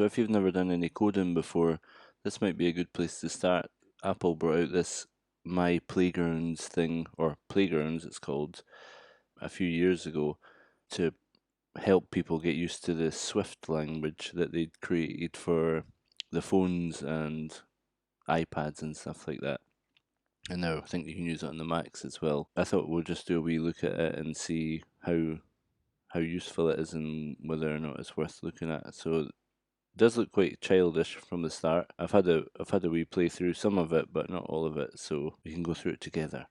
So if you've never done any coding before, this might be a good place to start. Apple brought out this My Playgrounds thing, or Playgrounds it's called, a few years ago to help people get used to the Swift language that they'd created for the phones and iPads and stuff like that. And now I think you can use it on the Macs as well. I thought we'll just do a wee look at it and see how useful it is and whether or not it's worth looking at. So does look quite childish from the start. I've had a wee play through some of it, but not all of it, so we can go through it together.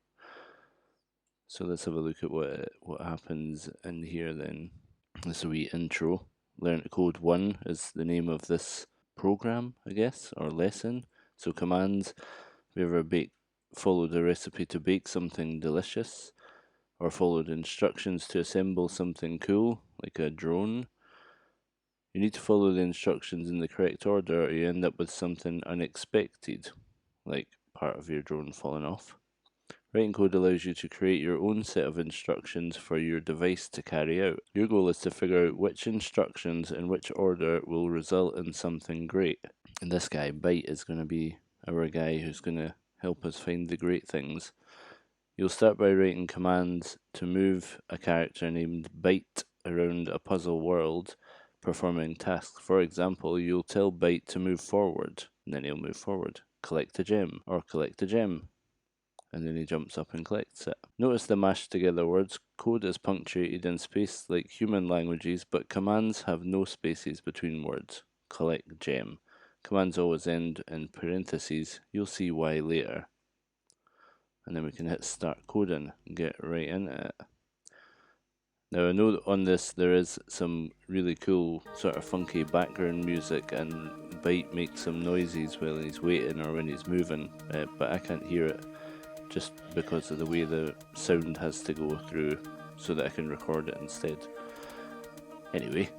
So let's have a look at what happens in here then. This is a wee intro. Learn to Code 1 is the name of this program, I guess, or lesson. So commands, have you ever followed a recipe to bake something delicious, or followed instructions to assemble something cool, like a drone? You need to follow the instructions in the correct order or you end up with something unexpected, like part of your drone falling off. Writing code allows you to create your own set of instructions for your device to carry out. Your goal is to figure out which instructions in which order will result in something great. And this guy, Byte, is going to be our guy who's going to help us find the great things. You'll start by writing commands to move a character named Byte around a puzzle world, performing tasks. For example, you'll tell Byte to move forward, and then he'll move forward. Collect a gem, or collect a gem. And then he jumps up and collects it. Notice the mashed together words. Code is punctuated and spaced like human languages, but commands have no spaces between words. Collect gem. Commands always end in parentheses. You'll see why later. And then we can hit start coding and get right into it. Now I know that on this there is some really cool sort of funky background music and Byte makes some noises while he's waiting or when he's moving, but I can't hear it just because of the way the sound has to go through so that I can record it instead. Anyway,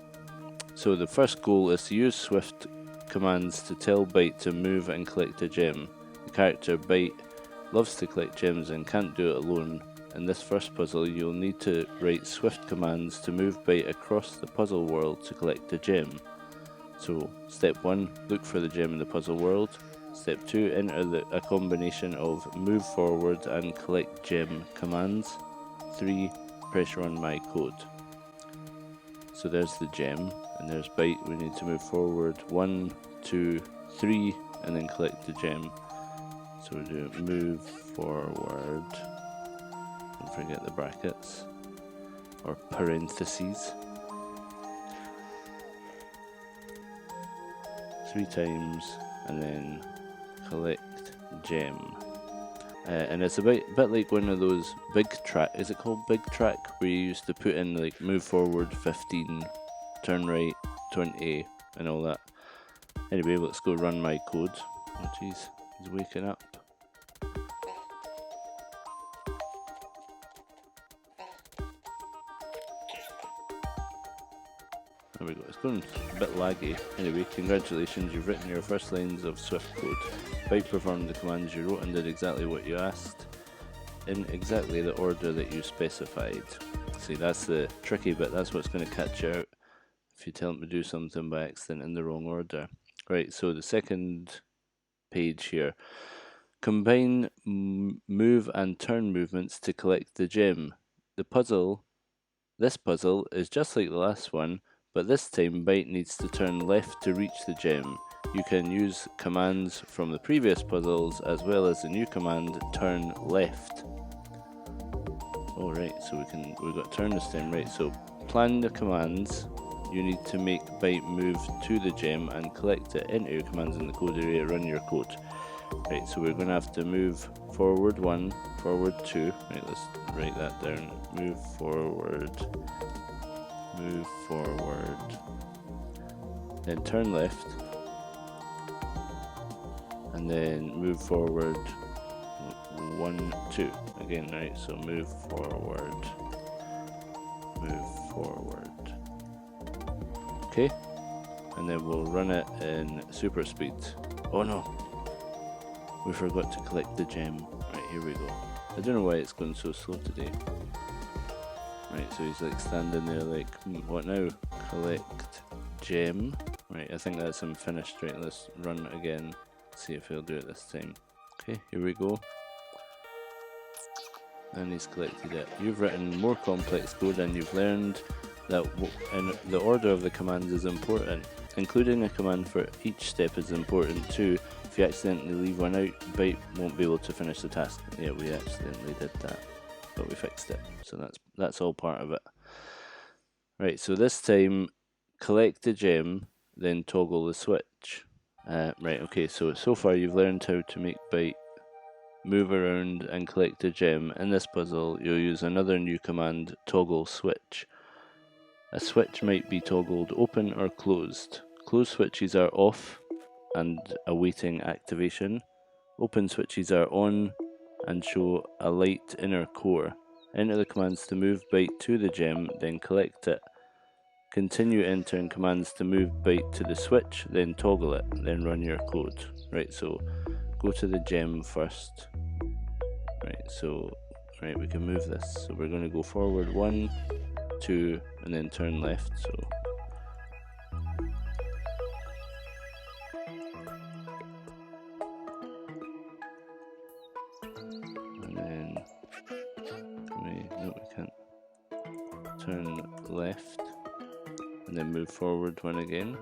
so the first goal is to use Swift commands to tell Byte to move and collect a gem. The character Byte loves to collect gems and can't do it alone. In this first puzzle, you'll need to write Swift commands to move Byte across the puzzle world to collect a gem. So, step 1, look for the gem in the puzzle world. Step 2, enter a combination of move forward and collect gem commands. 3, press run my code. So there's the gem, and there's Byte. We need to move forward 1, 2, 3, and then collect the gem. So we do move forward, don't forget the brackets, or parentheses, 3 times, and then collect gem. And it's a bit like one of those big track, is it called big track, where you used to put in like move forward 15, turn right 20, and all that. Anyway, let's go run my code. Oh jeez, he's waking up. There we go, it's going a bit laggy. Anyway, congratulations, you've written your first lines of Swift code. Byte performed the commands you wrote and did exactly what you asked, in exactly the order that you specified. See, that's the tricky bit, that's what's going to catch you out if you tell them to do something by accident in the wrong order. Right, so the second page here. Combine move and turn movements to collect the gem. This puzzle is just like the last one, but this time Byte needs to turn left to reach the gem. You can use commands from the previous puzzles as well as the new command turn left. Alright, so we've got turn this time, right, so plan the commands. You need to make Byte move to the gem and collect it. Enter your commands in the code area, run your code. Right, so we're going to have to move forward 1, forward 2. Right, let's write that down. Move forward. Then turn left. And then move forward 1, 2. Again, right, so move forward. Okay, and then we'll run it in super speed. Oh no, we forgot to collect the gem. Right, here we go. I don't know why it's going so slow today. Right, so he's like standing there like, what now? Collect gem. Right, I think that's him finished. Right, let's run it again, see if he'll do it this time. Okay, here we go. And he's collected it. You've written more complex code and you've learned that in the order of the commands is important. Including a command for each step is important too. If you accidentally leave one out, Byte won't be able to finish the task. Yeah, we accidentally did that, but we fixed it. So that's all part of it. Right, so this time, collect the gem, then toggle the switch. Right, okay, so far you've learned how to make Byte move around and collect a gem. In this puzzle, you'll use another new command, toggle switch. A switch might be toggled open or closed. Closed switches are off and awaiting activation. Open switches are on and show a light inner core. Enter the commands to move Byte to the gem, then collect it. Continue entering commands to move Byte to the switch, then toggle it, then run your code. Right, so go to the gem first. Right, we can move this. So we're going to go forward 1, 2, and then turn left. So and then no, we can't. Turn left, and then move forward 1 again,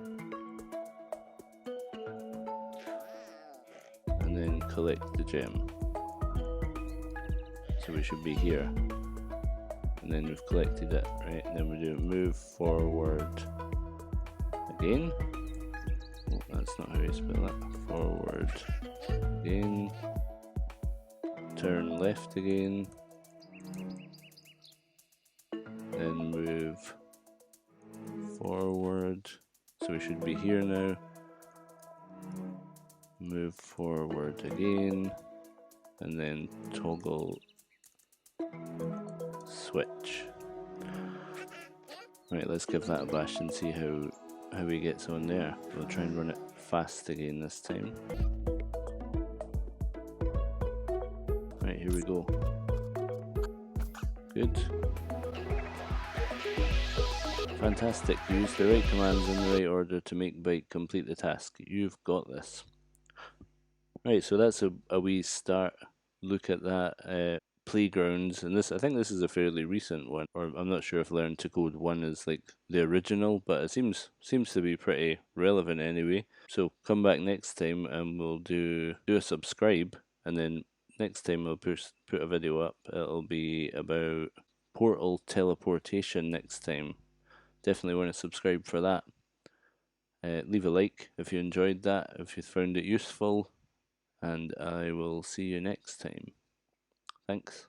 and then collect the gem. So we should be here, and then we've collected it, right? And then we do move forward again. Oh, that's not how you spell that. Forward again, turn left again, then move forward. So we should be here now. Move forward again, and then toggle switch. Right, let's give that a bash and see how he gets on there. We'll try and run it fast again this time. Right, here we go. Good. Fantastic. Use the right commands in the right order to make Byte complete the task. You've got this. Right, so that's a wee start look at that Playgrounds, and I think this is a fairly recent one, or I'm not sure if Learn to Code 1 is like the original, but it seems to be pretty relevant anyway. So come back next time and we'll do a subscribe, and then next time we'll put a video up. It'll be about portal teleportation next time. Definitely want to subscribe for that. Leave a like if you enjoyed that, if you found it useful, and I will see you next time. Thanks.